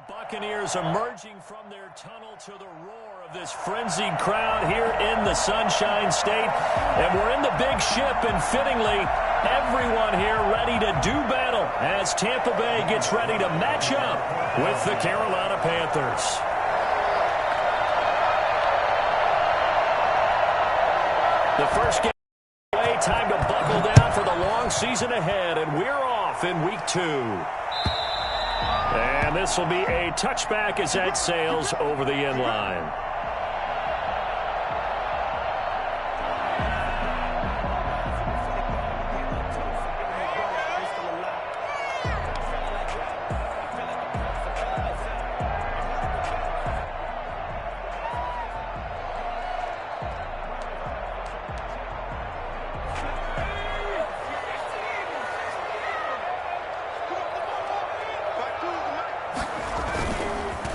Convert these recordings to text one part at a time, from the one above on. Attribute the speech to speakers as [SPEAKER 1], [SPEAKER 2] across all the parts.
[SPEAKER 1] Buccaneers emerging from their tunnel to the roar of this frenzied crowd here in the Sunshine State. And we're in the big ship, and fittingly, everyone here ready to do battle as Tampa Bay gets ready to match up with the Carolina Panthers. The first game away, time to buckle down for the long season ahead, and we're off in week 2. And this will be a touchback as that sails over the end line.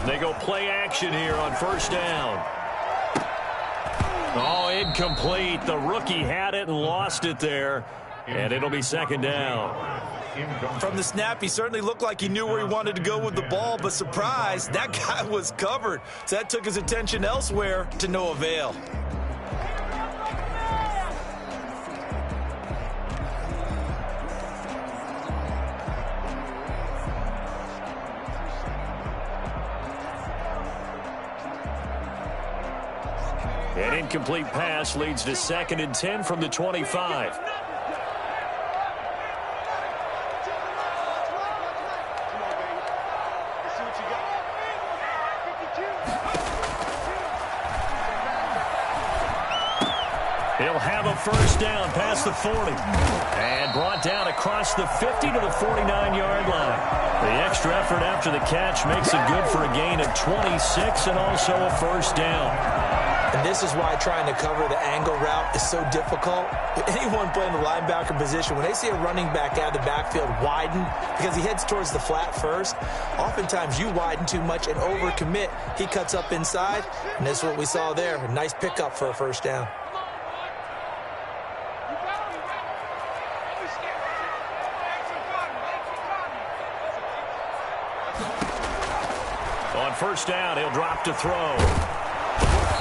[SPEAKER 1] They go play action here on first down. Oh, incomplete. The rookie had it and lost it there, and it'll be second down.
[SPEAKER 2] From the snap, he certainly looked like he knew where he wanted to go with the ball, but surprise, that guy was covered. So that took his attention elsewhere to no avail.
[SPEAKER 1] An incomplete pass leads to 2nd and 10 from the 25. He'll have a first down past the 40. And brought down across the 50 to the 49-yard line. The extra effort after the catch makes it good for a gain of 26 and also a first down.
[SPEAKER 2] And this is why trying to cover the angle route is so difficult. Anyone playing the linebacker position, when they see a running back out of the backfield widen because he heads towards the flat first, oftentimes you widen too much and overcommit. He cuts up inside, and this is what we saw there. A nice pickup for a first down.
[SPEAKER 1] On first down, he'll drop to throw.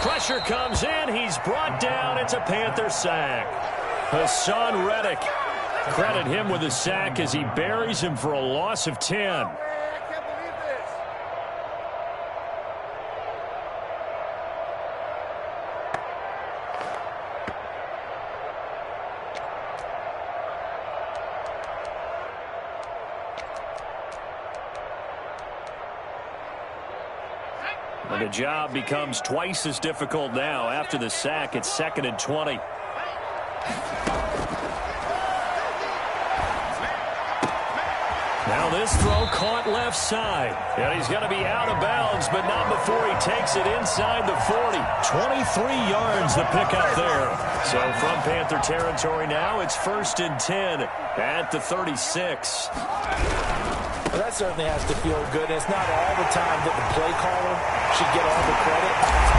[SPEAKER 1] Pressure comes in. He's brought down. It's a Panther sack. Hassan Reddick. Credit him with a sack as he buries him for a loss of 10. And the job becomes twice as difficult now. After the sack, it's 2nd and 20. Now this throw caught left side. And he's going to be out of bounds, but not before he takes it inside the 40. 23 yards the pickup there. So from Panther territory now, it's 1st and 10 at the 36.
[SPEAKER 2] Well, that certainly has to feel good. It's not all the time that the play caller should get all the credit.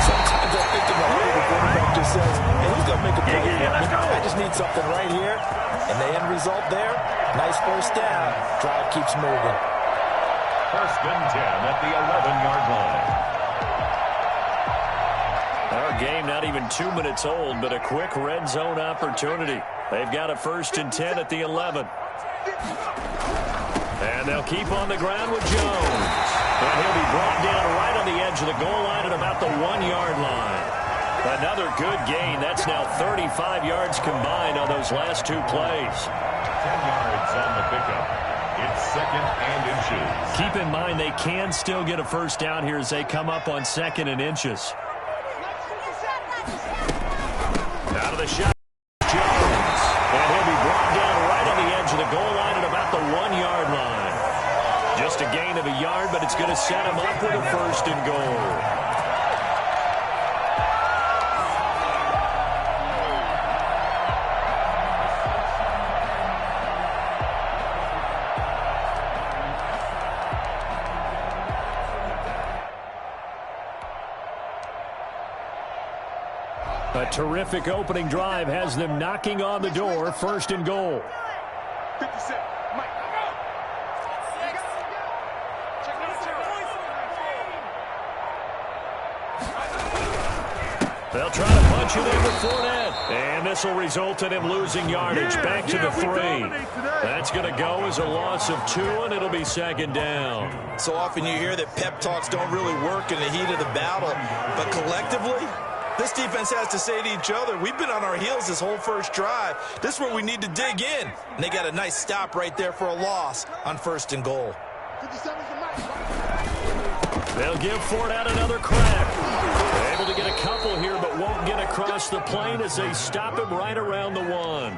[SPEAKER 2] Sometimes I think in the head, the quarterback just says, hey, who's going to make a play? I just need something right here. And the end result there, nice first down. Drive keeps moving.
[SPEAKER 3] 1st and 10 at the 11-yard line.
[SPEAKER 1] Our game not even 2 minutes old, but a quick red zone opportunity. They've got a 1st and 10 at the 11. And they'll keep on the ground with Jones. And he'll be brought down right on the edge of the goal line at about the 1-yard line. Another good gain. That's now 35 yards combined on those last 2 plays.
[SPEAKER 3] 10 yards on the pickup. It's 2nd and inches.
[SPEAKER 1] Keep in mind they can still get a first down here as they come up on 2nd and inches. Out of the shot, Jones. And he'll be brought down right on the edge of the goal line at about the 1-yard line. Just a gain of a yard, but it's going to set him up with a 1st and goal. A terrific opening drive has them knocking on the door. 1st and goal.
[SPEAKER 4] 57. Mike.
[SPEAKER 1] They'll try to punch it in with Fournette. And this will result in him losing yardage. Back to the 3. That's going to go as a loss of 2, and it'll be second down.
[SPEAKER 2] So often you hear that pep talks don't really work in the heat of the battle. But collectively, this defense has to say to each other, we've been on our heels this whole first drive. This is where we need to dig in. And they got a nice stop right there for a loss on 1st and goal.
[SPEAKER 1] They'll give Fournette another crack. They're able to get a couple here, but won't get across the plane as they stop him right around the 1.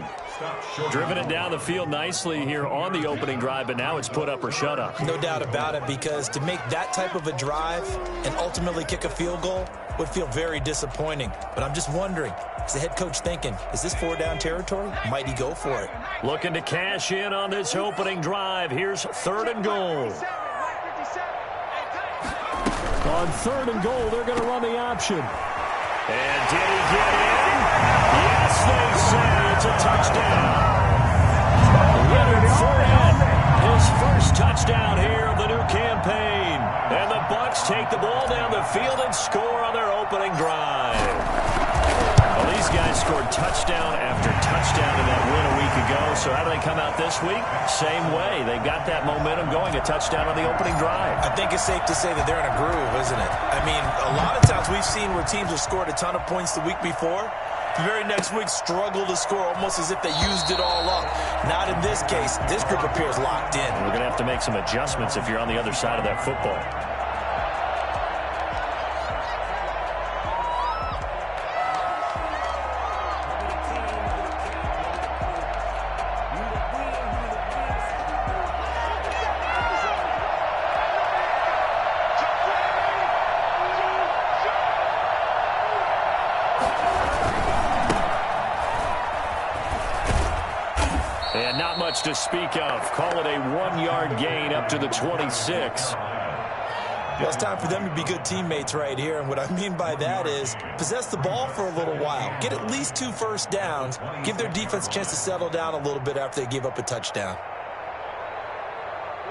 [SPEAKER 1] Driven it down the field nicely here on the opening drive, but now it's put up or shut up.
[SPEAKER 2] No doubt about it, because to make that type of a drive and ultimately kick a field goal would feel very disappointing. But I'm just wondering, is the head coach thinking, is this 4-down territory? Might he go for it?
[SPEAKER 1] Looking to cash in on this opening drive. Here's 3rd and goal. On 3rd and goal, they're going to run the option. And did he get in? Yes, they say it's a touchdown. Leonard Fournette, his first touchdown here of the new campaign. And the Bucs take the ball down the field and score on their opening drive. Well, these guys scored touchdown after touchdown in that win a week ago. So how do they come out this week? Same way. They got that momentum going, a touchdown on the opening drive.
[SPEAKER 2] I think it's safe to say that they're in a groove, isn't it? I mean, a lot of times we've seen where teams have scored a ton of points the week before. The very next week struggle to score almost as if they used it all up. Not in this case. This group appears locked in.
[SPEAKER 1] We're going to have to make some adjustments if you're on the other side of that football. And not much to speak of. Call it a 1-yard gain up to the 26.
[SPEAKER 2] Well, it's time for them to be good teammates right here. And what I mean by that is possess the ball for a little while. Get at least 2 first downs. Give their defense a chance to settle down a little bit after they give up a touchdown.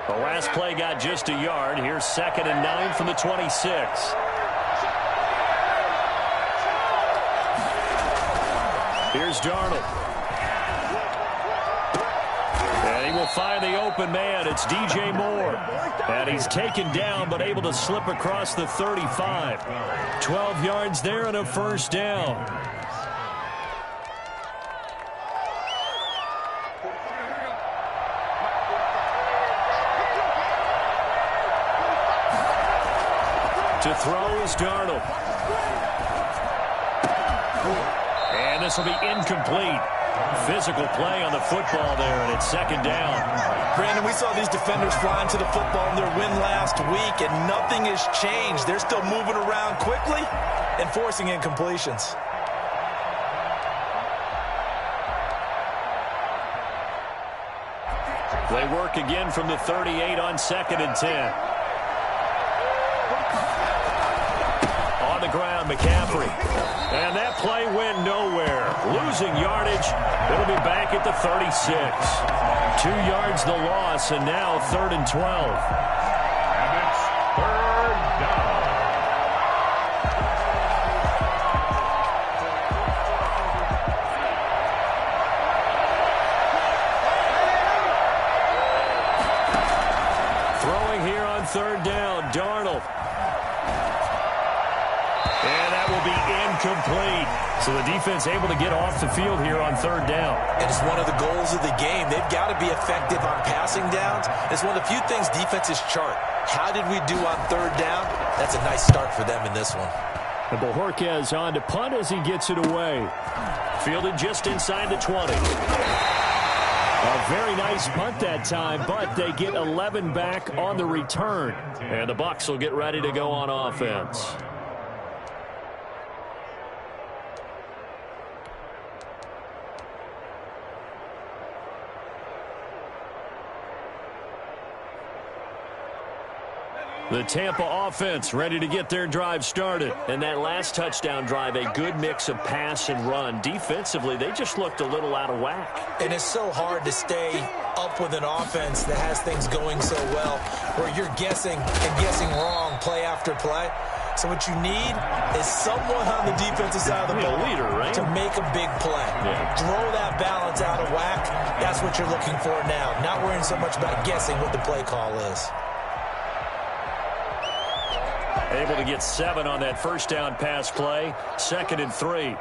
[SPEAKER 1] The last play got just a yard. Here's 2nd and 9 from the 26. Here's Darnold. And he will find the open man. It's DJ Moore. And he's taken down but able to slip across the 35. 12 yards there and a first down. To throw is Darnold. And this will be incomplete. Physical play on the football there, and it's 2nd down.
[SPEAKER 2] Brandon, we saw these defenders flying to the football in their win last week, and nothing has changed. They're still moving around quickly and forcing incompletions.
[SPEAKER 1] They work again from the 38 on 2nd and 10. On the ground, McCaffrey. And that play went nowhere. Losing yardage. It'll be back at the 36. 2 yards the loss, and now 3rd and 12.
[SPEAKER 3] And it's 3rd down.
[SPEAKER 1] Throwing here on 3rd down, Darnold. And that will be incomplete. So the defense able to get off the field here on 3rd down.
[SPEAKER 2] And it's one of the goals of the game. They've got to be effective on passing downs. It's one of the few things defenses chart. How did we do on 3rd down? That's a nice start for them in this one.
[SPEAKER 1] And Bojorquez on to punt as he gets it away. Fielded just inside the 20. A very nice punt that time, but they get 11 back on the return. And the Bucs will get ready to go on offense. The Tampa offense ready to get their drive started. And that last touchdown drive, a good mix of pass and run. Defensively, they just looked a little out of whack.
[SPEAKER 2] And it's so hard to stay up with an offense that has things going so well, where you're guessing and guessing wrong play after play. So what you need is someone on the defensive side of the ball
[SPEAKER 1] leader, right?
[SPEAKER 2] to make a big play.
[SPEAKER 1] Yeah.
[SPEAKER 2] Throw that balance out of whack. That's what you're looking for now. Not worrying so much about guessing what the play call is.
[SPEAKER 1] Able to get 7 on that first down pass play. 2nd and 3.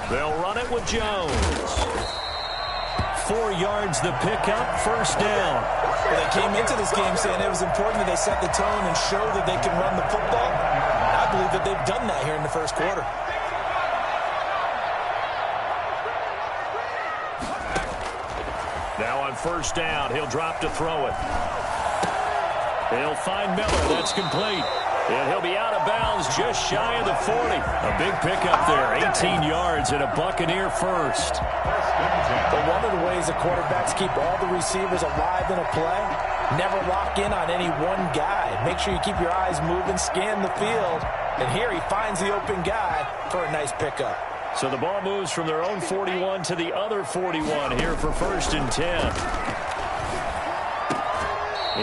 [SPEAKER 1] They'll run it with Jones. 4 yards the pickup, first down.
[SPEAKER 2] Well, they came into this game saying it was important that they set the tone and show that they can run the football. I believe that they've done that here in the first quarter.
[SPEAKER 1] Now on first down, he'll drop to throw it. He'll find Miller. That's complete. And he'll be out of bounds just shy of the 40. A big pickup there. 18 yards and a Buccaneer first.
[SPEAKER 2] But one of the ways the quarterbacks keep all the receivers alive in a play, never lock in on any one guy. Make sure you keep your eyes moving, scan the field. And here he finds the open guy for a nice pickup.
[SPEAKER 1] So the ball moves from their own 41 to the other 41 here for 1st and 10.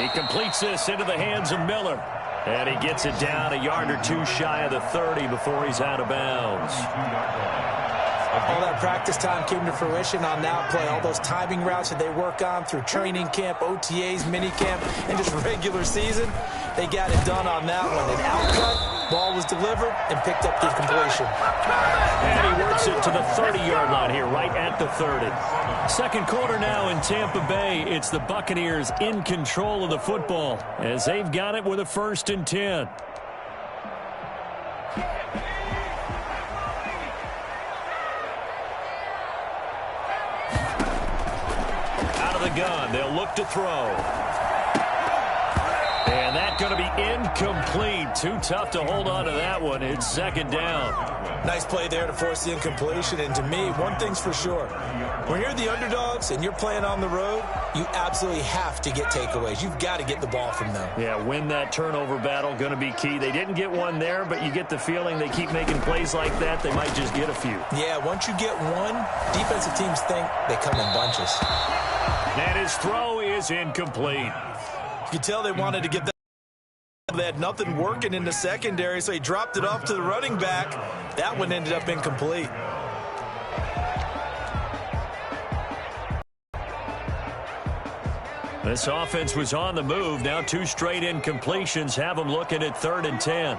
[SPEAKER 1] He completes this into the hands of Miller. And he gets it down a yard or 2 shy of the 30 before he's out of bounds.
[SPEAKER 2] All that practice time came to fruition on that play. All those timing routes that they work on through training camp, OTAs, minicamp, and just regular season, they got it done on that one. An outcut, ball was delivered, and picked up the completion.
[SPEAKER 1] And he works it to the 30-yard line here, right at the 30. 2nd quarter now in Tampa Bay. It's the Buccaneers in control of the football as they've got it with a 1st and 10. Gun. They'll look to throw. And that's going to be incomplete. Too tough to hold on to that one. It's 2nd down.
[SPEAKER 2] Nice play there to force the incompletion. And to me, one thing's for sure. When you're the underdogs and you're playing on the road, you absolutely have to get takeaways. You've got to get the ball from them.
[SPEAKER 1] Yeah, win that turnover battle. Going to be key. They didn't get one there, but you get the feeling they keep making plays like that. They might just get a few.
[SPEAKER 2] Yeah, once you get one, defensive teams think they come in bunches.
[SPEAKER 1] And his throw is incomplete.
[SPEAKER 2] You could tell they wanted to get that. They had nothing working in the secondary, so he dropped it off to the running back. That one ended up incomplete.
[SPEAKER 1] This offense was on the move. Now 2 straight incompletions have them looking at 3rd and 10.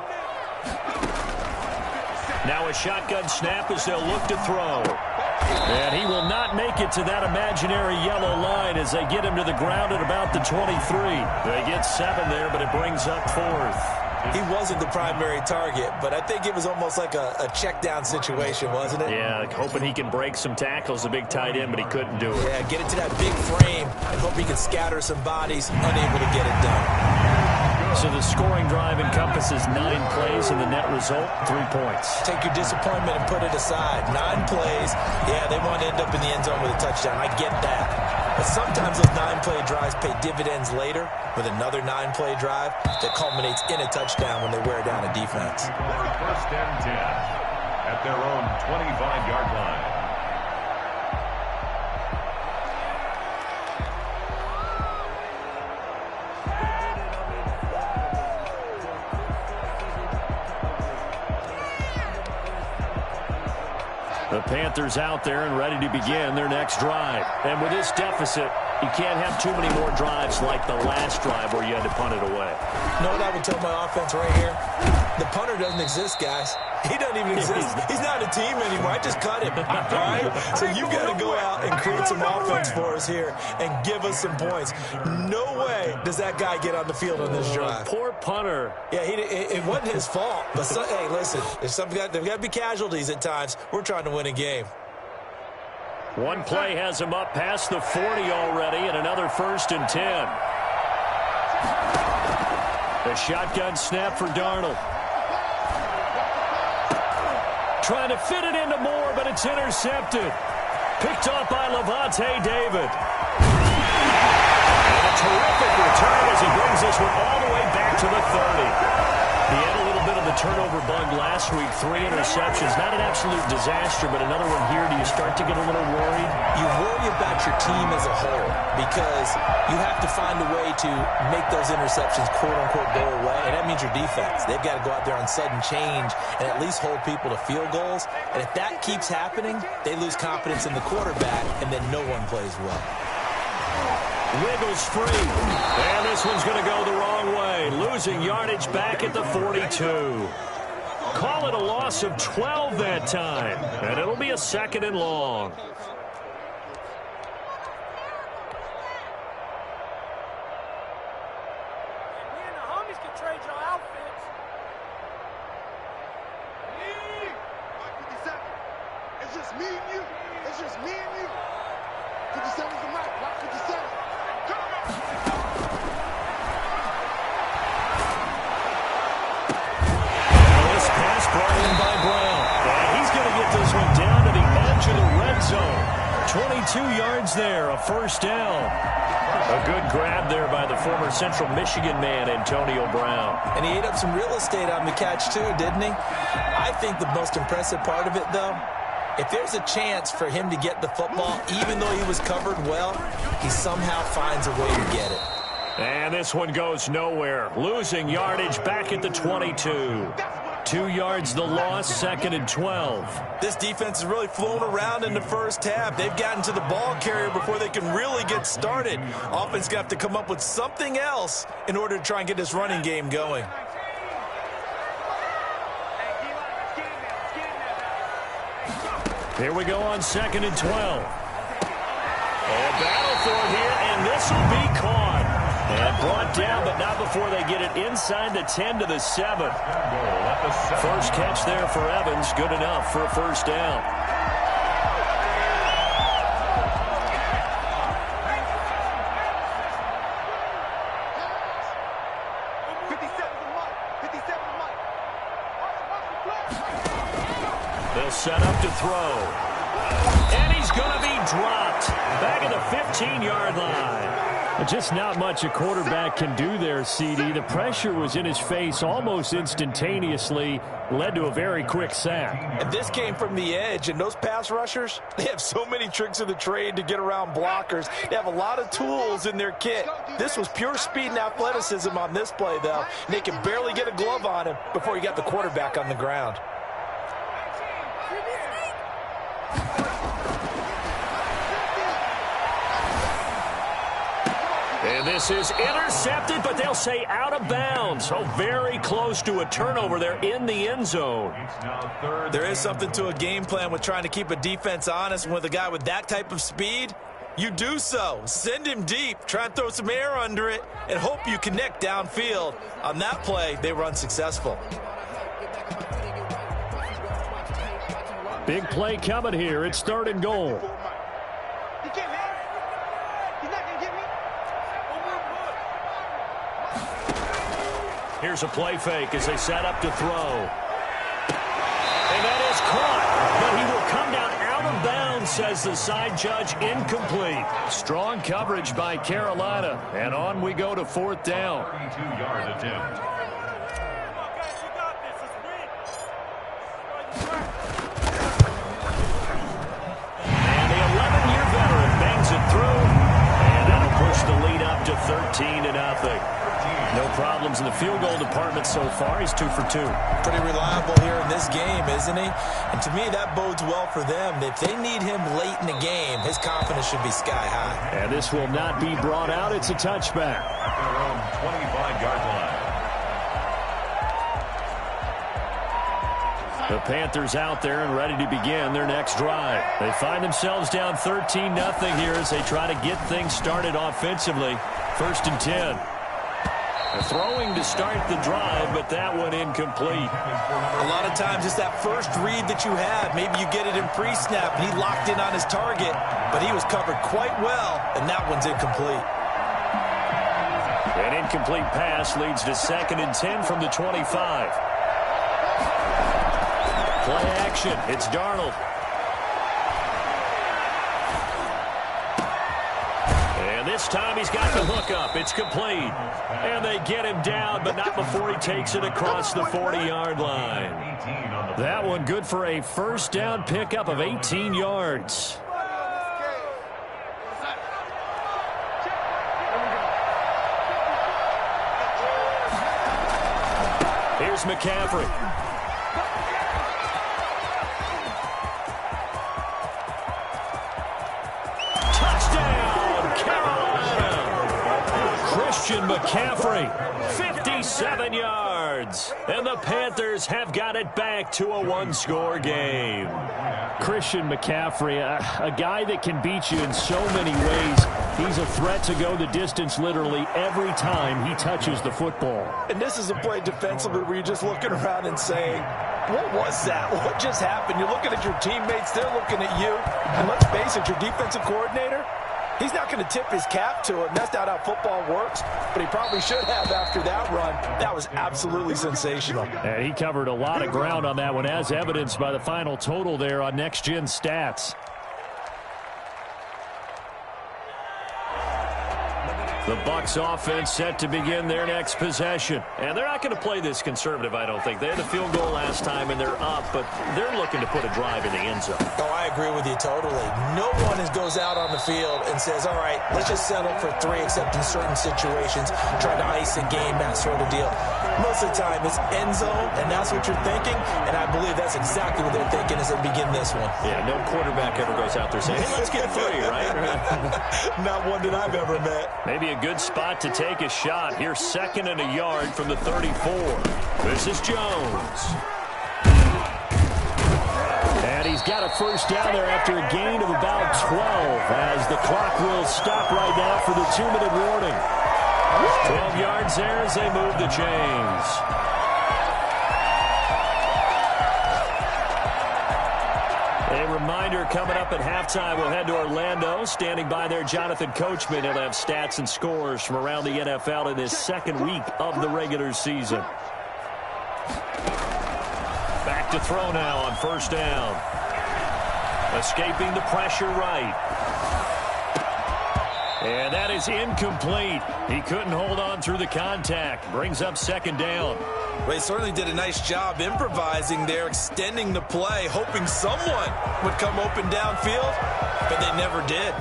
[SPEAKER 1] Now a shotgun snap as they'll look to throw. And he will not make it to that imaginary yellow line as they get him to the ground at about the 23. They get 7 there, but it brings up 4th.
[SPEAKER 2] He wasn't the primary target, but I think it was almost like a check down situation, wasn't it?
[SPEAKER 1] Yeah, hoping he can break some tackles, a big tight end, but he couldn't do it.
[SPEAKER 2] Yeah, get it to that big frame and hope he can scatter some bodies, unable to get it done.
[SPEAKER 1] So the scoring drive encompasses 9 plays, and the net result, 3 points.
[SPEAKER 2] Take your disappointment and put it aside. 9 plays. Yeah, they want to end up in the end zone with a touchdown. I get that. But sometimes those 9-play drives pay dividends later with another 9-play drive that culminates in a touchdown when they wear down a defense.
[SPEAKER 3] 1st and 10 at their own 25-yard line.
[SPEAKER 1] The Panthers out there and ready to begin their next drive. And with this deficit, you can't have too many more drives like the last drive where you had to punt it away.
[SPEAKER 2] You know what I would tell my offense right here? The punter doesn't exist, guys. He doesn't even exist. He's not a team anymore. I just cut him. All right? So you got to go out and create some offense for us here and give us some points. No way does that guy get on the field on this drive.
[SPEAKER 1] Poor punter.
[SPEAKER 2] Yeah, it wasn't his fault. But hey, listen, there's got to be casualties at times. We're trying to win a game.
[SPEAKER 1] One play has him up past the 40 already, and another 1st and 10. A shotgun snap for Darnold. Trying to fit it into Moore, but it's intercepted. Picked off by Levante David. And a terrific return as he brings this one all the way back to the 30. He had a little bit of the turnover bug last last week, 3 interceptions. Not an absolute disaster, but another one here. Do you start to get a little worried?
[SPEAKER 2] You worry about your team as a whole because you have to find a way to make those interceptions, quote-unquote, go away, and that means your defense. They've got to go out there on sudden change and at least hold people to field goals. And if that keeps happening, they lose confidence in the quarterback, and then no one plays well.
[SPEAKER 1] Wiggles free. And this one's going to go the wrong way. Losing yardage back at the 42. Call it a loss of 12 that time. And it'll be a 2nd and long.
[SPEAKER 4] It's just me and you. It's just me and you. 57's the mic. Block 57. Come on.
[SPEAKER 1] This pass brought in by Brown. And he's going to get this one down to the edge of the red zone. 22 yards there, a 1st down. A good grab there by the former Central Michigan man, Antonio Brown.
[SPEAKER 2] And he ate up some real estate on the catch, too, didn't he? I think the most impressive part of it, though, if there's a chance for him to get the football, even though he was covered well, he somehow finds a way to get it.
[SPEAKER 1] And this one goes nowhere. Losing yardage back at the 22. 2 yards the loss, 2nd and 12.
[SPEAKER 2] This defense has really flown around in the first half. They've gotten to the ball carrier before they can really get started. Offense got to come up with something else in order to try and get this running game going.
[SPEAKER 1] Here we go on 2nd and 12. A battle for it here, and this will be caught. And brought down, but not before they get it inside the 10 to the 7. First catch there for Evans. Good enough for a 1st down. They'll set up to throw. And he's going to be dropped. Back at the 15-yard line. Just not much a quarterback can do there, CD. The pressure was in his face almost instantaneously, led to a very quick sack.
[SPEAKER 2] And this came from the edge, and those pass rushers, they have so many tricks of the trade to get around blockers. They have a lot of tools in their kit. This was pure speed and athleticism on this play, though. And they could barely get a glove on him before he got the quarterback on the ground.
[SPEAKER 1] And this is intercepted, but they'll say out of bounds. So very close to a turnover there in the end zone.
[SPEAKER 2] There is something to a game plan with trying to keep a defense honest. And with a guy with that type of speed, you do so. Send him deep. Try and throw some air under it and hope you connect downfield. On that play, they were unsuccessful.
[SPEAKER 1] Big play coming here. It's 3rd and goal. Here's a play fake as they set up to throw. And that is caught, but he will come down out of bounds, says the side judge. Incomplete. Strong coverage by Carolina. And on we go to 4th down.
[SPEAKER 3] 32-yard attempt.
[SPEAKER 1] And the 11-year veteran bangs it through. And that'll push the lead up to 13-0. No problems in the field goal department so far. He's 2 for 2.
[SPEAKER 2] Pretty reliable here in this game, isn't he? And to me, that bodes well for them. If they need him late in the game, his confidence should be sky high.
[SPEAKER 1] And this will not be brought out. It's a touchback.
[SPEAKER 3] At their own 25-yard line.
[SPEAKER 1] The Panthers out there and ready to begin their next drive. They find themselves down 13-0 here as they try to get things started offensively. 1st and 10. Throwing to start the drive, but that one incomplete.
[SPEAKER 2] A lot of times it's that first read that you have. Maybe you get it in pre-snap, and he locked in on his target, but he was covered quite well, and that one's incomplete.
[SPEAKER 1] An incomplete pass leads to 2nd and 10 from the 25. Play action. It's Darnold. And this this time he's got the hook up. It's complete. And they get him down, but not before he takes it across the 40-yard line. That one good for a first down pickup of 18 yards. Here's McCaffrey. Touchdown, Carolina! Christian McCaffrey, 57 yards. And the Panthers have got it back to a one-score game.
[SPEAKER 5] Christian McCaffrey, a guy that can beat you in so many ways. He's a threat to go the distance literally every time he touches the football.
[SPEAKER 2] And this is a play defensively where you're just looking around and saying, what was that? What just happened? You're looking at your teammates. They're looking at you. And let's face it, your defensive coordinator, he's not going to tip his cap to him. That's not how football works, but he probably should have after that run. That was absolutely sensational.
[SPEAKER 5] And he covered a lot of ground on that one, as evidenced by the final total there on Next Gen Stats.
[SPEAKER 1] The Bucs offense set to begin their next possession. And they're not going to play this conservative, I don't think. They had the field goal last time, and they're up, but they're looking to put a drive in the end zone.
[SPEAKER 2] Oh, I agree with you totally. No one goes out on the field and says, all right, let's just settle for 3, except in certain situations, try to ice a game, that sort of deal. Most of the time, it's end zone, and that's what you're thinking, and I believe that's exactly what they're thinking as they begin this one.
[SPEAKER 1] Yeah, no quarterback ever goes out there saying, hey, let's get 3, right?
[SPEAKER 2] Not one that I've ever met.
[SPEAKER 1] Maybe a good spot to take a shot. Here's 2nd and a yard from the 34. This is Jones.
[SPEAKER 5] And he's got a first down there after a gain of about 12, as the clock will stop right now for the 2-minute warning.
[SPEAKER 1] 12 yards there as they move the chains. A reminder, coming up at halftime, we'll head to Orlando. Standing by there, Jonathan Coachman. He'll have stats and scores from around the NFL in his 2nd week of the regular season. Back to throw now on first down. Escaping the pressure right. And that is incomplete. He couldn't hold on through the contact. Brings up 2nd down.
[SPEAKER 2] Well, he certainly did a nice job improvising there, extending the play, hoping someone would come open downfield, but they never did.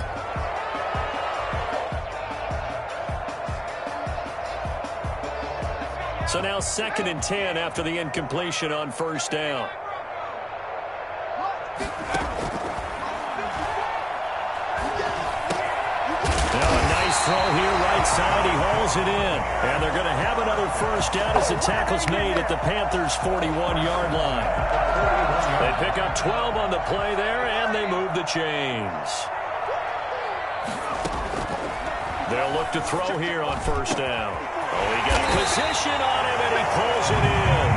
[SPEAKER 1] So now 2nd and 10 after the incompletion on first down. Throw here right side. He hauls it in. And they're going to have another first down as the tackle's made at the Panthers' 41-yard line. They pick up 12 on the play there, and they move the chains. They'll look to throw here on first down. Oh, he got position on him, and he pulls it in.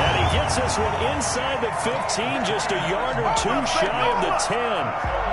[SPEAKER 1] And he gets this one inside the 15, just a yard or 2 shy of the 10.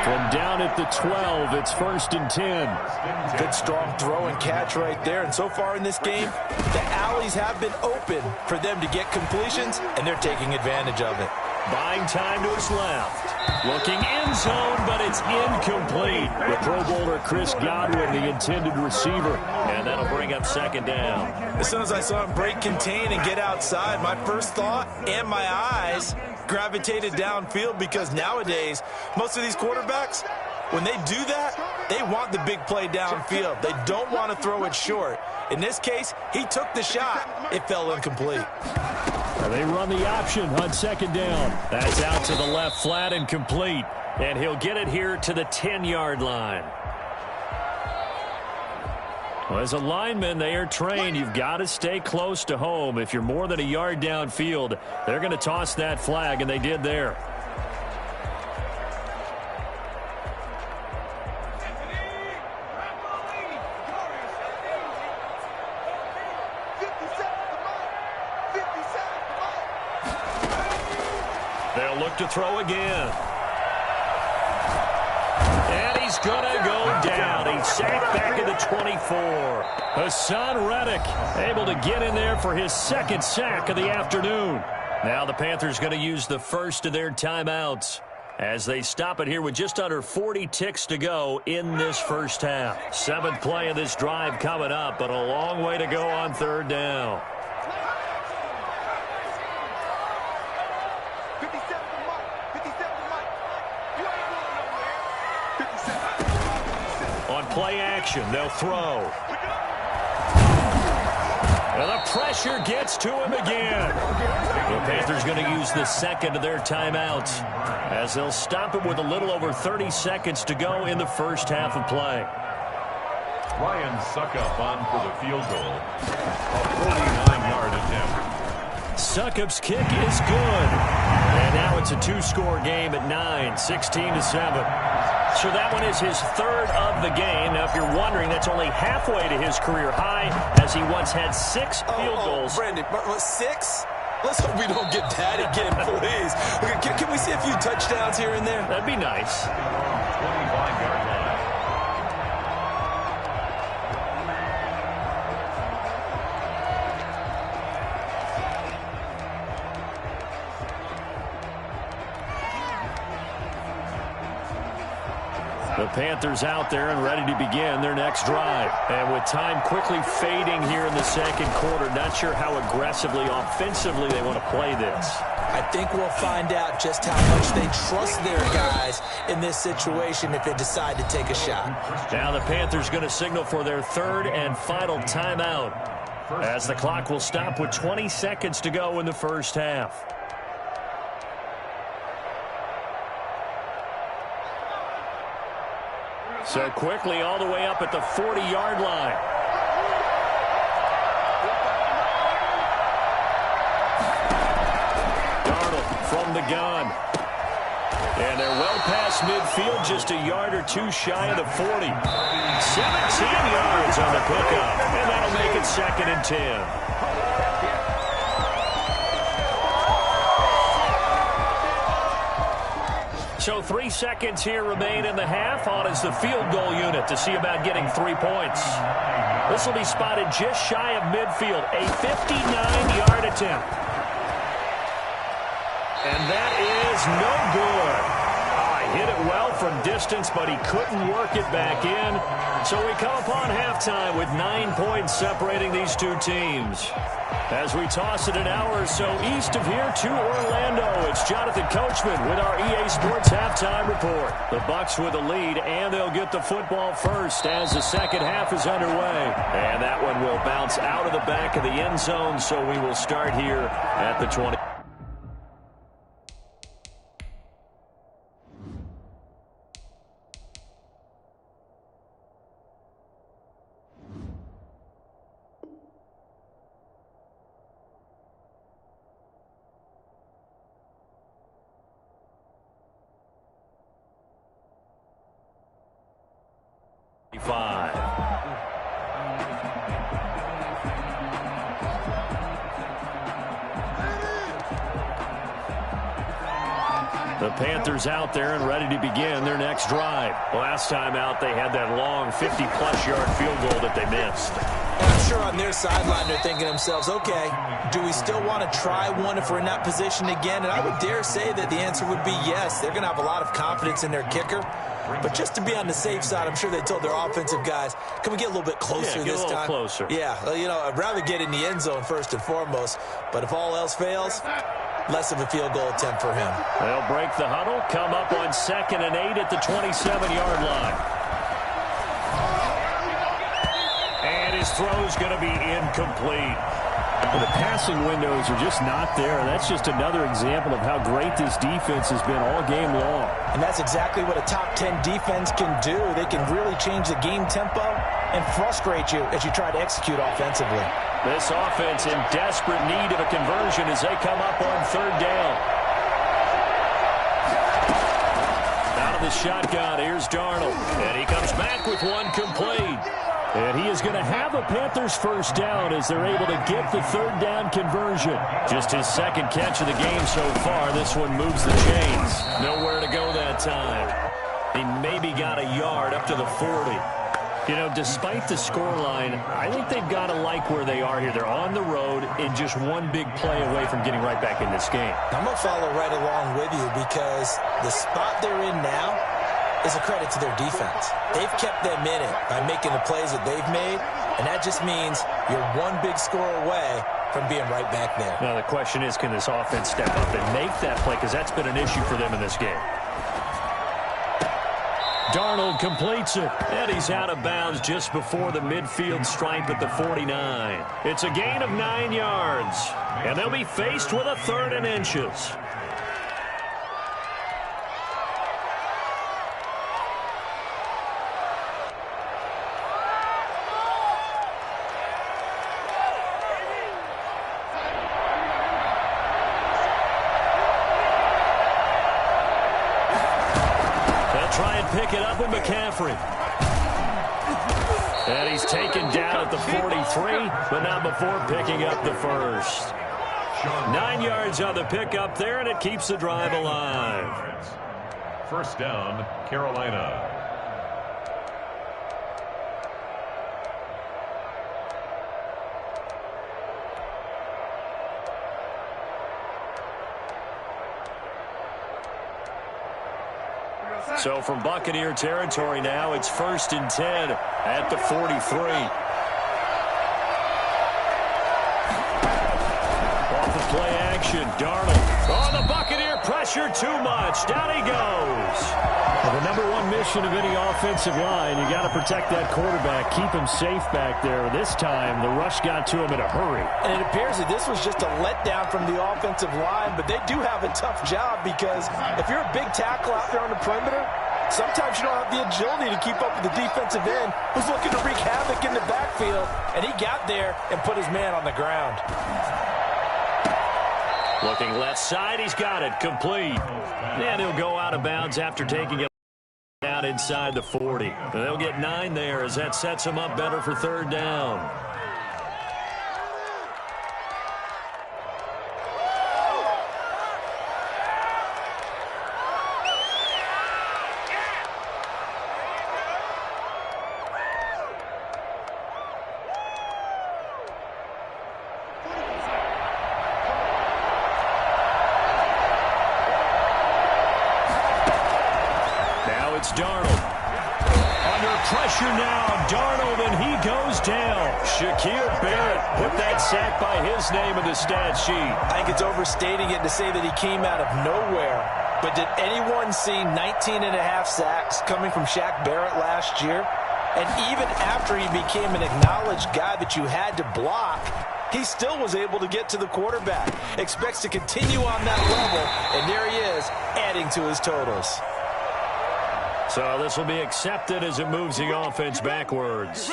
[SPEAKER 5] From down at the 12, it's 1st and 10.
[SPEAKER 2] Good strong throw and catch right there. And so far in this game, the alleys have been open for them to get completions, and they're taking advantage of it.
[SPEAKER 1] Buying time to his left. Looking end zone, but it's incomplete. The Pro Bowler Chris Godwin, the intended receiver. And that'll bring up 2nd down.
[SPEAKER 2] As soon as I saw him break contain and get outside, my first thought and my eyes gravitated downfield, because nowadays, most of these quarterbacks, when they do that, they want the big play downfield. They don't want to throw it short. In this case, he took the shot. It fell incomplete.
[SPEAKER 5] And they run the option on 2nd down.
[SPEAKER 1] That's out to the left flat and complete. And he'll get it here to the 10-yard line. Well, as a lineman, they are trained. You've got to stay close to home. If you're more than a yard downfield, they're going to toss that flag, and they did there. They'll look to throw again. And he's going to go down. He's sacked back at the 24. Hassan Reddick able to get in there for his 2nd sack of the afternoon. Now the Panthers going to use the first of their timeouts. as they stop it here with just under 40 ticks to go in this first half. 7th play of this drive coming up, but a long way to go on 3rd down. On play action, they'll throw. And the pressure gets to him again. The Panthers going to use the second of their timeouts as they'll stop it with a little over 30 seconds to go in the first half of play.
[SPEAKER 3] Ryan Suckup on for the field goal. A 49-yard attempt.
[SPEAKER 1] Suckup's kick is good. And now it's a 2-score game at 9, 16-7. So that one is his 3rd of the game. Now, if you're wondering, that's only halfway to his career high, as he once had 6 field goals.
[SPEAKER 2] Brandon, 6? Let's hope we don't get that again, please. Can we see a few touchdowns here and there?
[SPEAKER 1] That'd be nice.
[SPEAKER 3] 25-yard line.
[SPEAKER 1] The Panthers out there and ready to begin their next drive. And with time quickly fading here in the second quarter, not sure how aggressively, offensively they want to play this.
[SPEAKER 2] I think we'll find out just how much they trust their guys in this situation if they decide to take a shot.
[SPEAKER 1] Now the Panthers going to signal for their 3rd and final timeout as the clock will stop with 20 seconds to go in the first half. So quickly all the way up at the 40-yard line. Darnold from the gun. And they're well past midfield, just a yard or 2 shy of the 40. 17 yards on the pickup, and that'll make it 2nd and 10. So 3 seconds here remain in the half. On is the field goal unit to see about getting 3 points. This will be spotted just shy of midfield. A 59-yard attempt. And that is no good. Hit it well from distance, but he couldn't work it back in. So we come upon halftime with 9 points separating these two teams. As we toss it an hour or so east of here to Orlando, it's Jonathan Coachman with our EA Sports Halftime Report. The Bucs with the lead, and they'll get the football first as the second half is underway. And that one will bounce out of the back of the end zone, so we will start here at the 20. The Panthers out there and ready to begin their next drive. Last time out, they had that long 50-plus yard field goal that they missed.
[SPEAKER 2] And I'm sure on their sideline they're thinking to themselves, okay, do we still want to try one if we're in that position again? And I would dare say that the answer would be yes. They're going to have a lot of confidence in their kicker. But just to be on the safe side, I'm sure they told their offensive guys, can we get a little bit closer this time?
[SPEAKER 1] Get a little closer.
[SPEAKER 2] Yeah, well, you know, I'd rather get in the end zone first and foremost. But if all else fails, less of a field goal attempt for him.
[SPEAKER 1] They'll break the huddle, come up on 2nd and 8 at the 27-yard line. And his throw's going to be incomplete.
[SPEAKER 5] Well, the passing windows are just not there. That's just another example of how great this defense has been all game long.
[SPEAKER 2] And that's exactly what a top 10 defense can do. They can really change the game tempo and frustrate you as you try to execute offensively.
[SPEAKER 1] This offense in desperate need of a conversion as they come up on 3rd down. Out of the shotgun, here's Darnold. And he comes back with one complete.
[SPEAKER 5] And he is going to have a Panthers first down as they're able to get the 3rd down conversion.
[SPEAKER 1] Just his 2nd catch of the game so far. This one moves the chains. Nowhere to go that time. He maybe got a yard up to the 40. You know, despite the scoreline, I think they've got to like where they are here. They're on the road and just one big play away from getting right back in this game.
[SPEAKER 2] I'm going to follow right along with you because the spot they're in now is a credit to their defense. They've kept them in it by making the plays that they've made, and that just means you're one big score away from being right back there.
[SPEAKER 1] Now, the question is, can this offense step up and make that play? Because that's been an issue for them in this game. Darnold completes it, and he's out of bounds just before the midfield stripe at the 49. It's a gain of 9 yards, and they'll be faced with a 3rd and inches. Try and pick it up with McCaffrey. And he's taken down at the 43, but not before picking up the first. 9 yards on the pickup there, and it keeps the drive alive.
[SPEAKER 3] First down, Carolina.
[SPEAKER 1] So from Buccaneer territory now, it's 1st and 10 at the 43. Off of play action, Darnold. Oh, the Buccaneer pressure too much. Down he goes. Well, the #1 mission of any offensive line, you got to protect that quarterback, keep him safe back there. This time, the rush got to him in a hurry.
[SPEAKER 2] And it appears that this was just a letdown from the offensive line, but they do have a tough job because if you're a big tackle out there on the perimeter, sometimes you don't have the agility to keep up with the defensive end who's looking to wreak havoc in the backfield, and he got there and put his man on the ground.
[SPEAKER 1] Looking left side, he's got it, complete. And he'll go out of bounds after taking it out inside the 40. They'll get 9 there as that sets him up better for 3rd down. It's Darnold. Under pressure now, Darnold, and he goes down. Shaquille Barrett put that sack by his name in the stat sheet.
[SPEAKER 2] I think it's overstating it to say that he came out of nowhere. But did anyone see 19.5 sacks coming from Shaq Barrett last year? And even after he became an acknowledged guy that you had to block, he still was able to get to the quarterback. Expects to continue on that level, and there he is, adding to his totals.
[SPEAKER 1] So this will be accepted as it moves the offense backwards.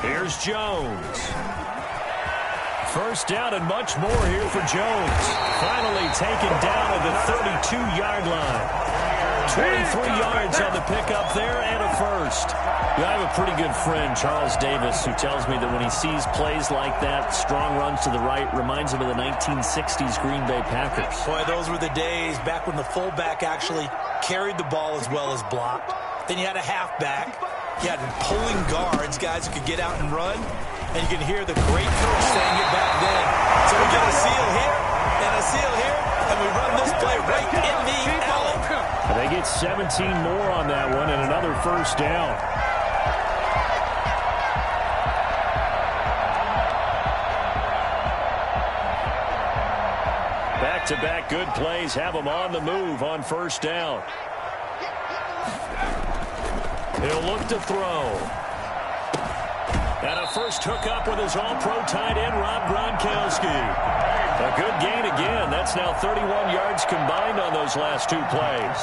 [SPEAKER 1] Here's Jones. First down and much more here for Jones. Finally taken down at the 32-yard line. 23 yards on the pickup there and a first. I have a pretty good friend, Charles Davis, who tells me that when he sees plays like that, strong runs to the right, reminds him of the 1960s Green Bay Packers.
[SPEAKER 2] Boy, those were the days back when the fullback actually carried the ball as well as blocked. Then you had a halfback. You had pulling guards, guys who could get out and run. And you can hear the great coach saying it back then. So we get a seal here and a seal here, and we run this play right in the alley.
[SPEAKER 5] They get 17 more on that one and another first down. Back-to-back good plays have them on the move on first down. He'll look to throw. And a first hookup with his all-pro tight end, Rob Gronkowski. A good gain again. That's now 31 yards combined on those last two plays.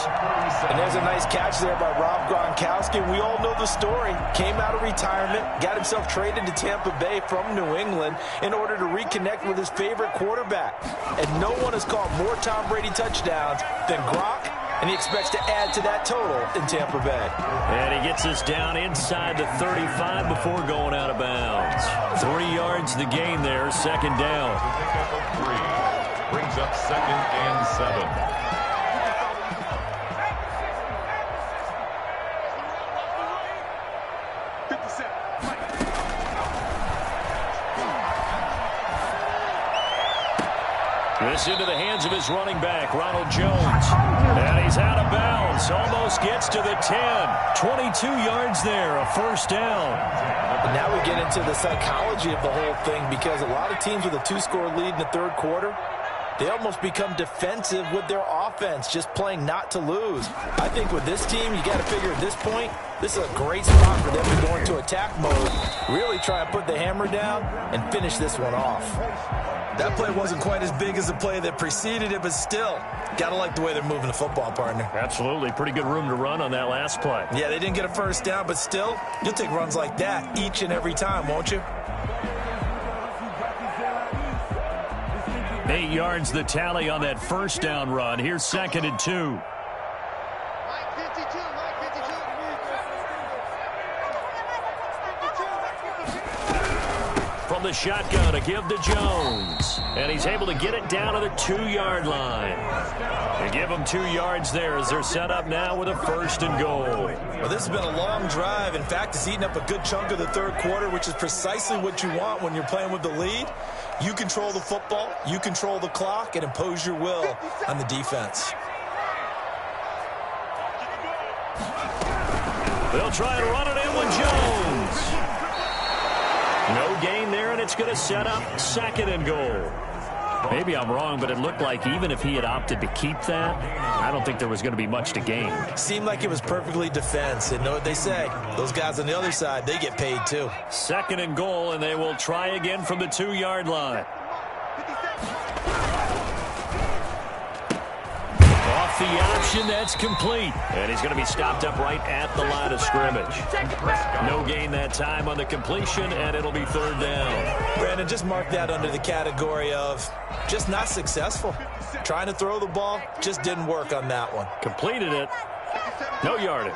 [SPEAKER 2] And there's a nice catch there by Rob Gronkowski. We all know the story. Came out of retirement, got himself traded to Tampa Bay from New England in order to reconnect with his favorite quarterback. And no one has caught more Tom Brady touchdowns than Gronk, and he expects to add to that total in Tampa Bay.
[SPEAKER 1] And he gets us down inside the 35 before going out of bounds. 3 yards the gain there, second down.
[SPEAKER 3] Pickup of 3 brings up second and 7.
[SPEAKER 1] This into the hands of his running back, Ronald Jones. And he's out of bounds. Almost gets to the 10. 22 yards there, a first down.
[SPEAKER 2] And now we get into the psychology of the whole thing, because a lot of teams with a 2-score lead in the third quarter, they almost become defensive with their offense, just playing not to lose. I think with this team, you got to figure at this point, this is a great spot for them to go into attack mode, really try and put the hammer down and finish this one off. That play wasn't quite as big as the play that preceded it, but still, got to like the way they're moving the football, partner.
[SPEAKER 1] Absolutely. Pretty good room to run on that last play.
[SPEAKER 2] Yeah, they didn't get a first down, but still, you'll take runs like that each and every time, won't you?
[SPEAKER 1] 8 yards the tally on that first down run. Here's second and 2. From the shotgun, a give to Jones. And he's able to get it down to the 2-yard line. They give him 2 yards there as they're set up now with a first and goal.
[SPEAKER 2] Well, this has been a long drive. In fact, it's eaten up a good chunk of the third quarter, which is precisely what you want when you're playing with the lead. You control the football, you control the clock, and impose your will on the defense.
[SPEAKER 1] They'll try and run it in with Jones. No gain there, and it's going to set up second and goal. Maybe I'm wrong, but it looked like even if he had opted to keep that, I don't think there was going to be much to gain.
[SPEAKER 2] Seemed like it was perfectly defense. And know what they say, those guys on the other side, they get paid too.
[SPEAKER 1] Second and goal, and they will try again from the 2-yard line. Off the option, that's complete. And he's going to be stopped up right at the line of scrimmage. No gain that time on the completion, and it'll be third down.
[SPEAKER 2] Brandon, just mark that under the category of just not successful. Trying to throw the ball, just didn't work on that one.
[SPEAKER 1] Completed it. No yardage.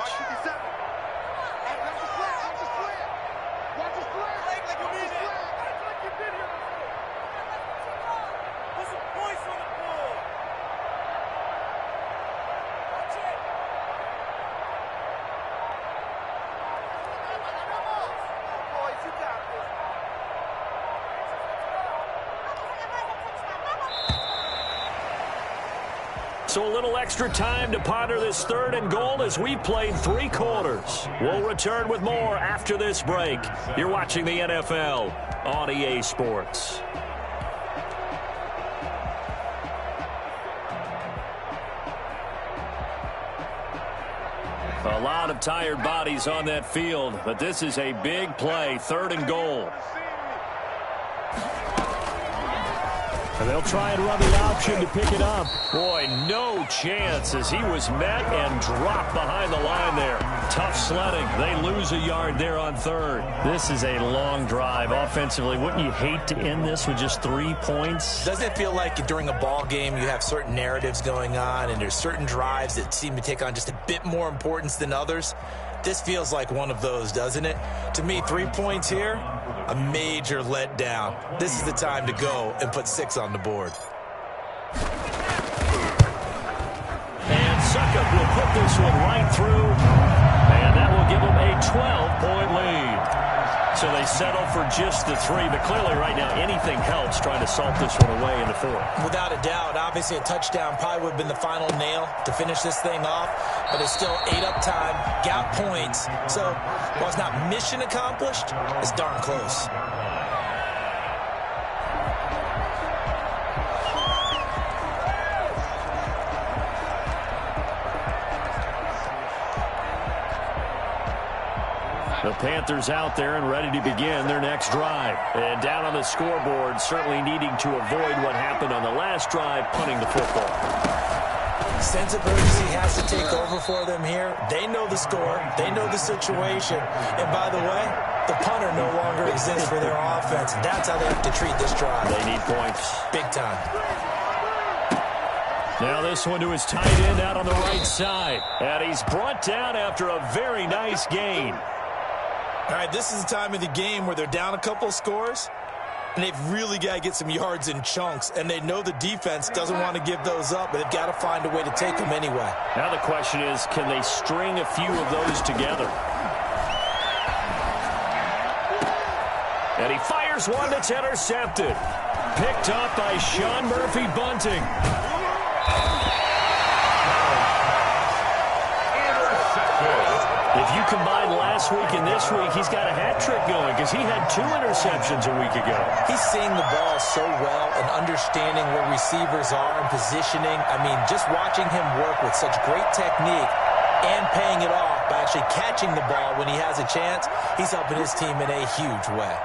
[SPEAKER 1] So a little extra time to ponder this third and goal as we've played 3 quarters. We'll return with more after this break. You're watching the NFL on EA Sports. A lot of tired bodies on that field, but this is a big play, third and goal. And they'll try and run the option to pick it up. Boy, no chance as he was met and dropped behind the line there. Tough sledding. They lose a yard there on third. This is a long drive offensively. Wouldn't you hate to end this with just 3 points?
[SPEAKER 2] Doesn't it feel like during a ball game you have certain narratives going on and there's certain drives that seem to take on just a bit more importance than others? This feels like one of those, doesn't it? To me, 3 points here, a major letdown. This is the time to go and put 6 on the board.
[SPEAKER 1] And Suckup will put this one right through, and that will give them a 12-point lead. So they settle for just the 3, but clearly right now anything helps trying to salt this one away in the 4th.
[SPEAKER 2] Without a doubt, obviously a touchdown probably would have been the final nail to finish this thing off, but it's still 8 up time, got points. So while it's not mission accomplished, it's darn close.
[SPEAKER 1] The Panthers out there and ready to begin their next drive. And down on the scoreboard, certainly needing to avoid what happened on the last drive, punting the football.
[SPEAKER 2] Sense of urgency has to take over for them here. They know the score. They know the situation. And by the way, the punter no longer exists for their offense. That's how they have to treat this drive.
[SPEAKER 1] They need points.
[SPEAKER 2] Big time.
[SPEAKER 1] Now this one to his tight end out on the right side. And he's brought down after a very nice gain.
[SPEAKER 2] All right, this is the time of the game where they're down a couple scores, and they've really got to get some yards in chunks, and they know the defense doesn't want to give those up, but they've got to find a way to take them anyway.
[SPEAKER 1] Now the question is, can they string a few of those together? And he fires one that's intercepted. Picked up by Sean Murphy-Bunting. If you combine last week and this week, he's got a hat trick going because he had 2 interceptions a week ago.
[SPEAKER 2] He's seeing the ball so well and understanding where receivers are and positioning. I mean, just watching him work with such great technique and paying it off by actually catching the ball when he has a chance, he's helping his team in a huge way.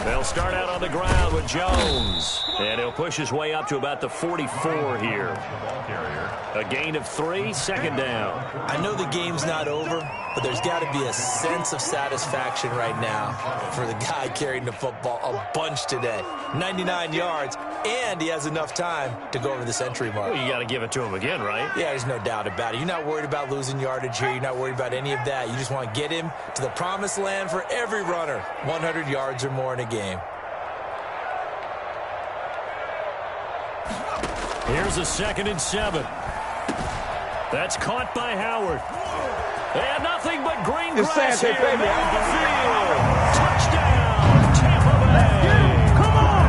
[SPEAKER 1] They'll start out on the ground with Jones. And he'll push his way up to about the 44 here. A gain of 3, second down.
[SPEAKER 2] I know the game's not over, but there's got to be a sense of satisfaction right now for the guy carrying the football a bunch today. 99 yards, and he has enough time to go over the century mark.
[SPEAKER 1] Well, you got to give it to him again, right?
[SPEAKER 2] Yeah, there's no doubt about it. You're not worried about losing yardage here. You're not worried about any of that. You just want to get him to the promised land for every runner. 100 yards or more in a game.
[SPEAKER 1] Here's a 2nd and 7. That's caught by Howard. And nothing but green grass here. Middle of the field. Touchdown, Tampa Bay. Come on.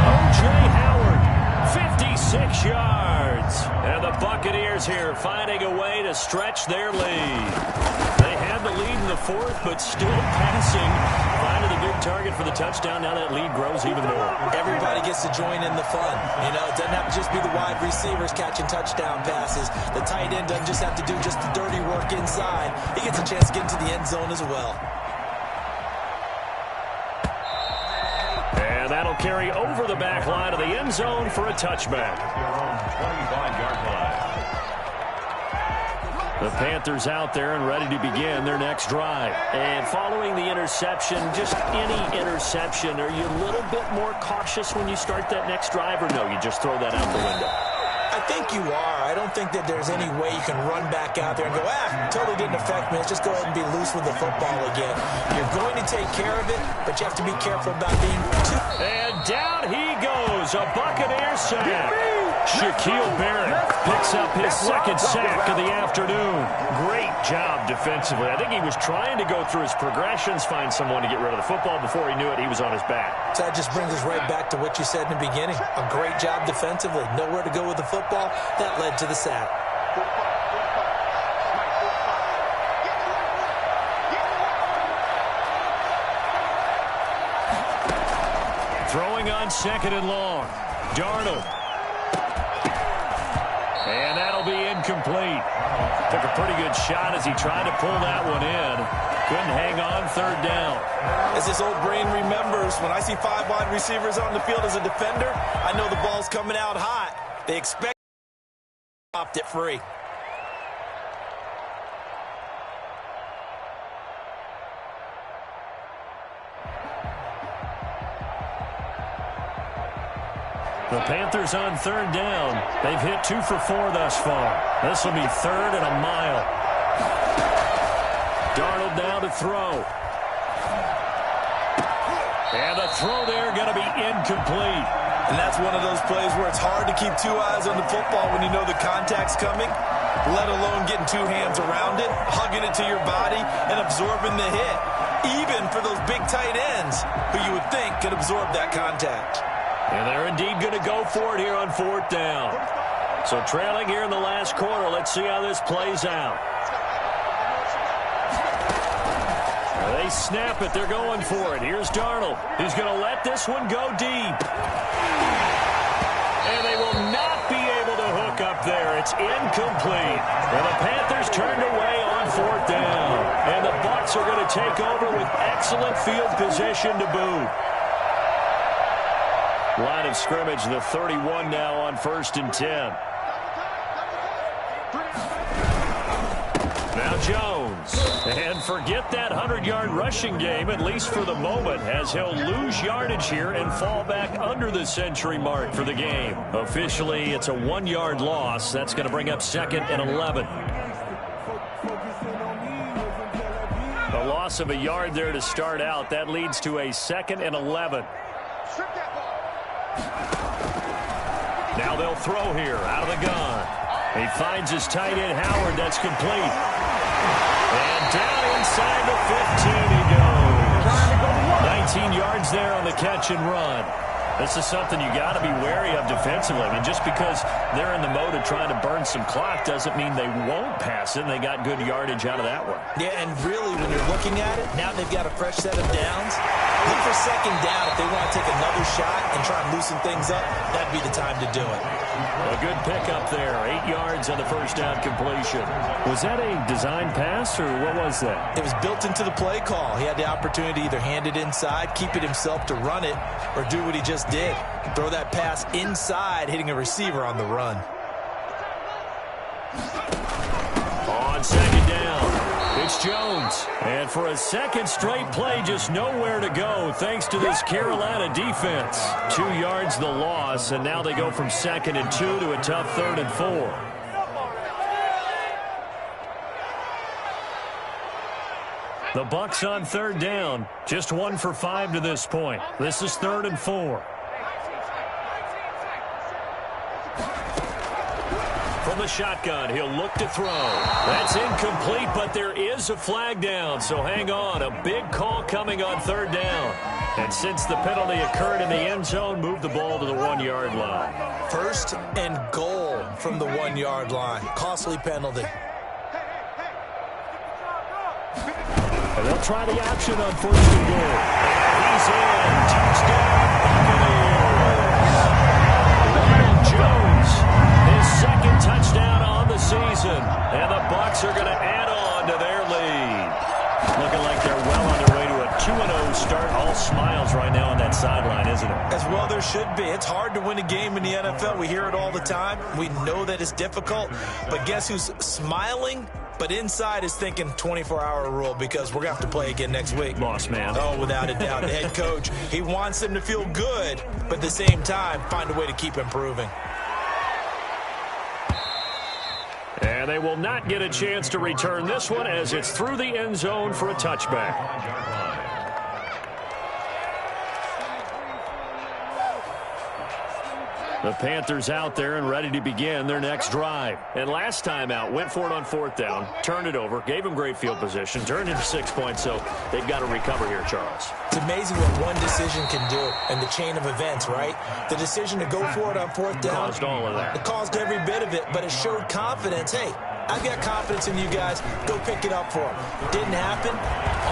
[SPEAKER 1] O.J. Howard, 56 yards. And the Buccaneers here finding a way to stretch their lead. They had the lead in the 4th, but still passing. Finding the big target for the touchdown. Now that lead grows even more.
[SPEAKER 2] Everybody gets to join in the fun. You know, it doesn't have to just be the wide receivers catching touchdown passes. The tight end doesn't just have to do just the dirty work inside. He gets a chance to get into the end zone as well.
[SPEAKER 1] And that'll carry over the back line of the end zone for a touchback.
[SPEAKER 3] 25-yard line.
[SPEAKER 1] The Panthers out there and ready to begin their next drive. And following the interception, just any interception, are you a little bit more cautious when you start that next drive, or no, you just throw that out the window?
[SPEAKER 2] I think you are. I don't think that there's any way you can run back out there and go, totally didn't affect me. Let's just go ahead and be loose with the football again. You're going to take care of it, but you have to be careful about being too...
[SPEAKER 1] And down he goes, a Buccaneer sack. Shaquille Barrett picks up his 2nd sack of the afternoon. Great job defensively. I think he was trying to go through his progressions, find someone to get rid of the football. Before he knew it, he was on his back.
[SPEAKER 2] So that just brings us right back to what you said in the beginning. A great job defensively. Nowhere to go with the football. That led to the sack.
[SPEAKER 1] Throwing on 2nd and long. Darnold. And that'll be incomplete. Took a pretty good shot as he tried to pull that one in. Couldn't hang on 3rd down.
[SPEAKER 2] As this old brain remembers, when I see 5 wide receivers on the field as a defender, I know the ball's coming out hot. They expect to opt it free.
[SPEAKER 1] The Panthers on 3rd down. They've hit 2 for 4 thus far. This will be 3rd and a mile. Darnold now to throw. And the throw there going to be incomplete.
[SPEAKER 2] And that's one of those plays where it's hard to keep 2 eyes on the football when you know the contact's coming, let alone getting 2 hands around it, hugging it to your body, and absorbing the hit. Even for those big tight ends who you would think could absorb that contact.
[SPEAKER 1] And they're indeed going to go for it here on 4th down. So trailing here in the last quarter. Let's see how this plays out. They snap it. They're going for it. Here's Darnold. He's going to let this one go deep. And they will not be able to hook up there. It's incomplete. And the Panthers turned away on 4th down. And the Bucs are going to take over with excellent field position to boot. Line of scrimmage, the 31 now on 1st and 10. Now Jones. And forget that 100-yard rushing game, at least for the moment, as he'll lose yardage here and fall back under the century mark for the game. Officially, it's a 1-yard loss. That's going to bring up 2nd and 11. A loss of a yard there to start out. That leads to a 2nd and 11. Now they'll throw here out of the gun. He finds his tight end, Howard. That's complete. And down inside the 15 he goes. 19 yards there on the catch and run. This is something you got to be wary of defensively. I mean, just because they're in the mode of trying to burn some clock doesn't mean they won't pass it, and they got good yardage out of that one.
[SPEAKER 2] Yeah, and really, when you're looking at it, now they've got a fresh set of downs. Look for 2nd down if they want to take another shot and try and loosen things up. That'd be the time to do it.
[SPEAKER 1] A good pickup there. 8 yards on the first down completion. Was that a design pass, or what was that?
[SPEAKER 2] It was built into the play call. He had the opportunity to either hand it inside, keep it himself to run it, or do what he just did. Throw that pass inside, hitting a receiver on the run.
[SPEAKER 1] On 2nd down, it's Jones. And for a second straight play, just nowhere to go thanks to this Carolina defense. 2 yards the loss, and now they go from 2nd and 2 to a tough 3rd and 4. The Bucs on 3rd down, just 1 for 5 to this point. This is 3rd and 4. From the shotgun, he'll look to throw. That's incomplete, but there is a flag down, so hang on. A big call coming on 3rd down. And since the penalty occurred in the end zone, move the ball to the 1-yard line.
[SPEAKER 2] 1st and goal from the 1-yard line. Costly penalty.
[SPEAKER 1] And they'll try the option on 1st and goal. He's in. Touchdown, Buccaneers. Jones, his 2nd touchdown on the season. And the Bucs are going to add on to their lead. Looking like they're well on their way to a 2-0 start. All smiles right now on that sideline, isn't it?
[SPEAKER 2] As well there should be. It's hard to win a game in the NFL. We hear it all the time. We know that it's difficult. But guess who's smiling? But inside is thinking 24-hour rule because we're going to have to play again next week.
[SPEAKER 1] Boss man.
[SPEAKER 2] Oh, without a doubt. The head coach, he wants them to feel good, but at the same time, find a way to keep improving.
[SPEAKER 1] And they will not get a chance to return this one as it's through the end zone for a touchback. The Panthers out there and ready to begin their next drive. And last time out, went for it on 4th down, turned it over, gave them great field position, turned into 6 points, so they've got to recover here, Charles.
[SPEAKER 2] It's amazing what one decision can do and the chain of events, right? The decision to go for it on 4th down.
[SPEAKER 1] Caused all of that.
[SPEAKER 2] It caused every bit of it, but it showed confidence. Hey, I've got confidence in you guys. Go pick it up for them. Didn't happen.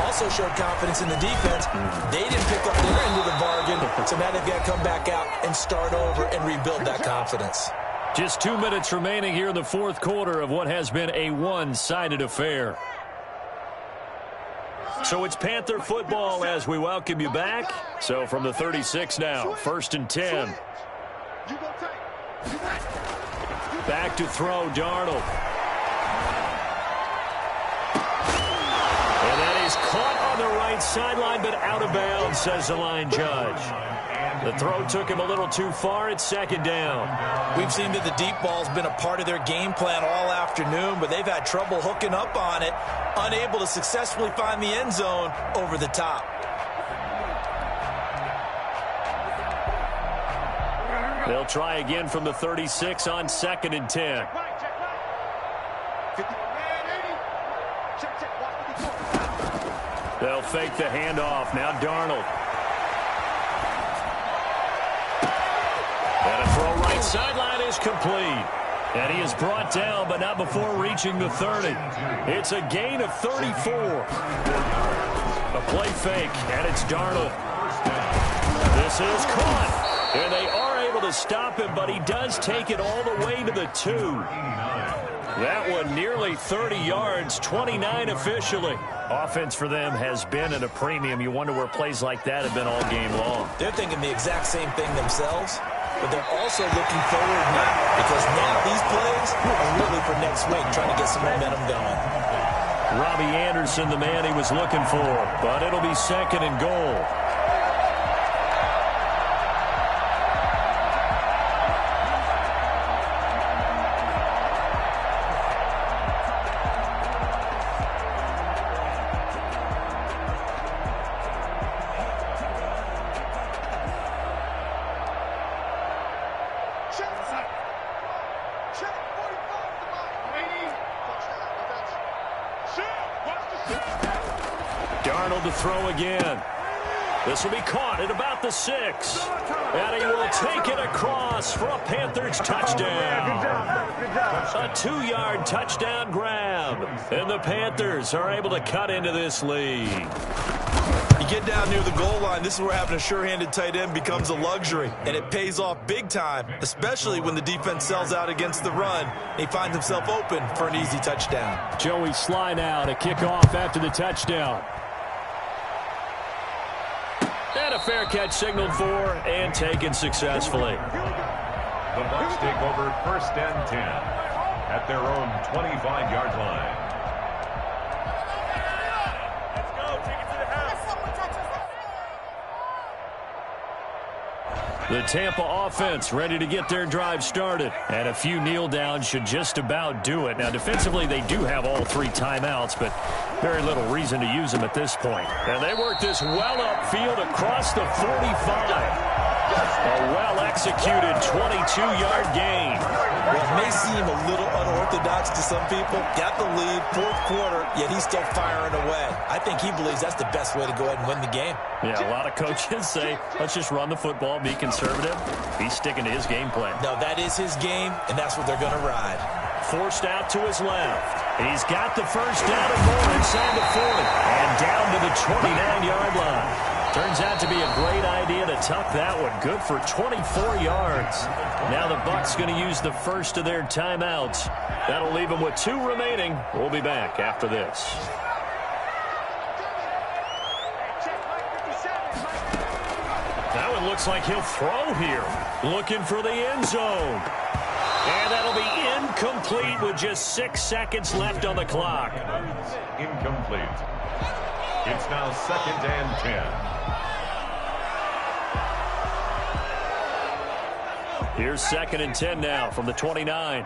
[SPEAKER 2] Also showed confidence in the defense. They didn't pick up their end of the bargain, so now they've got to come back out and start over and rebuild that confidence.
[SPEAKER 1] Just 2 minutes remaining here in the 4th quarter of what has been a one-sided affair. So it's Panther football as we welcome you back. So from the 36 now, 1st and 10. Back to throw, Darnold. And that is caught on the right sideline, but out of bounds, says the line judge. The throw took him a little too far. It's 2nd down.
[SPEAKER 2] We've seen that the deep ball's been a part of their game plan all afternoon, but they've had trouble hooking up on it, unable to successfully find the end zone over the top.
[SPEAKER 1] They'll try again from the 36 on 2nd and 10. They'll fake the handoff. Now Darnold. And a throw right sideline is complete. And he is brought down, but not before reaching the 30. It's a gain of 34. A play fake, and it's Darnold. This is caught. And they are able to stop him, but he does take it all the way to the 2. That one nearly 30 yards, 29 officially. Offense for them has been at a premium. You wonder where plays like that have been all game long.
[SPEAKER 2] They're thinking the exact same thing themselves, but they're also looking forward now, because now these plays are really for next week, trying to get some momentum going.
[SPEAKER 1] Robbie Anderson, the man he was looking for, but it'll be 2nd and goal. Darnold to throw again. This will be caught at about the 6. And he will take it across for a Panthers touchdown. A 2-yard touchdown grab. And the Panthers are able to cut into this lead.
[SPEAKER 2] You get down near the goal line, this is where having a sure-handed tight end becomes a luxury. And it pays off big time, especially when the defense sells out against the run. He finds himself open for an easy touchdown.
[SPEAKER 5] Joey Sly now to kick off after the touchdown.
[SPEAKER 1] And a fair catch signaled for and taken successfully.
[SPEAKER 3] The Bucs take over 1st and 10 at their own 25-yard line.
[SPEAKER 1] The Tampa offense ready to get their drive started. And a few kneel downs should just about do it. Now, defensively, they do have all 3 timeouts, but very little reason to use them at this point. And they work this well upfield across the 45. A well-executed 22-yard gain.
[SPEAKER 2] Well, it may seem a little unorthodox to some people. Got the lead, 4th quarter, yet he's still firing away. I think he believes that's the best way to go ahead and win the game.
[SPEAKER 1] Yeah, a lot of coaches say, let's just run the football, be conservative. He's sticking to his game plan.
[SPEAKER 2] No, that is his game, and that's what they're going to ride.
[SPEAKER 1] Forced out to his left. He's got the first down and more inside the 40. And down to the 29-yard line. Turns out to be a great idea to tuck that one. Good for 24 yards. Now the Bucs going to use the first of their timeouts. That'll leave them with 2 remaining. We'll be back after this. That one looks like he'll throw here. Looking for the end zone. And that'll be incomplete with just 6 seconds left on the clock.
[SPEAKER 3] Incomplete. It's now 2nd and 10.
[SPEAKER 1] Here's 2nd and 10 now from the 29.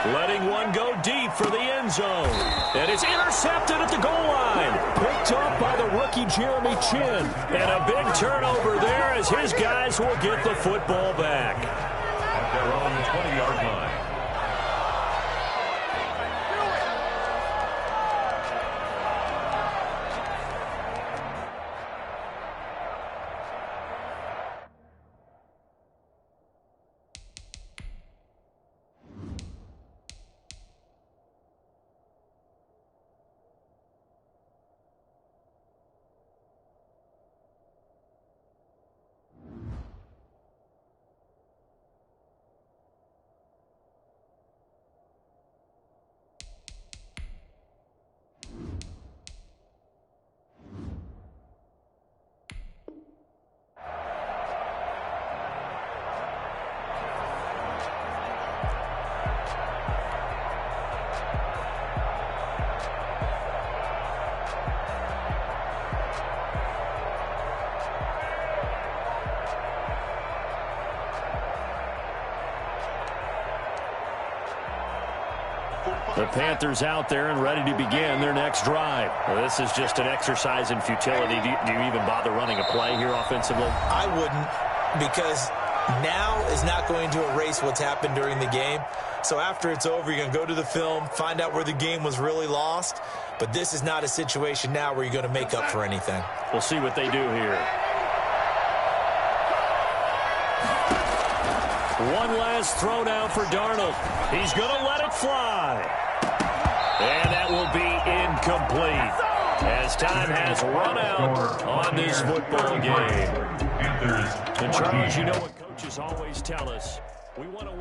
[SPEAKER 1] Letting one go deep for the end zone. And it's intercepted at the goal line. Picked up by the rookie Jeremy Chin. And a big turnover there as his guys will get the football back.
[SPEAKER 3] At their own 20-yard line.
[SPEAKER 1] The Panthers out there and ready to begin their next drive. Well, this is just an exercise in futility. Do you even bother running a play here offensively?
[SPEAKER 2] I wouldn't, because now is not going to erase what's happened during the game. So after it's over, you're going to go to the film, find out where the game was really lost. But this is not a situation now where you're going to make up for anything.
[SPEAKER 1] We'll see what they do here. One last throw down for Darnold. He's going to let it fly. And that will be incomplete as time has run out on this football game.
[SPEAKER 3] Panthers
[SPEAKER 1] And
[SPEAKER 3] 14.
[SPEAKER 1] Charles, you know what coaches always tell us. We want to win.